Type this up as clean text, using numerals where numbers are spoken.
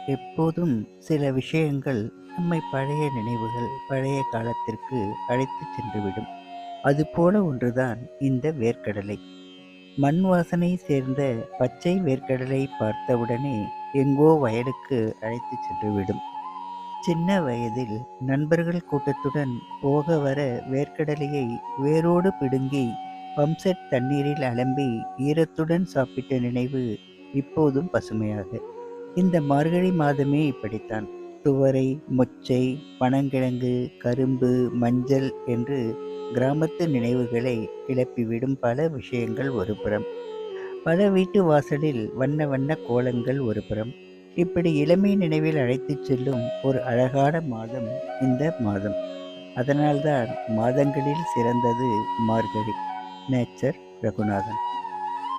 எப்போதும் சில விஷயங்கள் நம்மை பழைய நினைவுகள், பழைய காலத்திற்கு அழைத்துச் சென்றுவிடும். அதுபோல ஒன்றுதான் இந்த வேர்க்கடலை. மண் வாசனை சேர்ந்த பச்சை வேர்க்கடலை பார்த்தவுடனே எங்கோ வயலுக்கு அழைத்துச் சென்றுவிடும். சின்ன வயதில் நண்பர்கள் கூட்டத்துடன் போக வர வேர்க்கடலையை வேரோடு பிடுங்கி பம்ப்செட் தண்ணீரில் அலம்பி ஈரத்துடன் சாப்பிட்ட நினைவு இப்போதும் பசுமையாக. இந்த மார்கழி மாதமே இப்படித்தான். துவரை, மொச்சை, பனங்கிழங்கு, கரும்பு, மஞ்சள் என்று கிராமத்து நினைவுகளை கிளப்பிவிடும் பல விஷயங்கள் ஒருபுறம். பல வீட்டு வாசலில் வண்ண வண்ண கோலங்கள் ஒருபுறம். இப்படி இளமை நினைவில் அழைத்துச் செல்லும் ஒரு அழகான மாதம் இந்த மாதம். அதனால்தான் மாதங்களில் சிறந்தது மார்கழி. நேச்சர் ரகுநாதன்.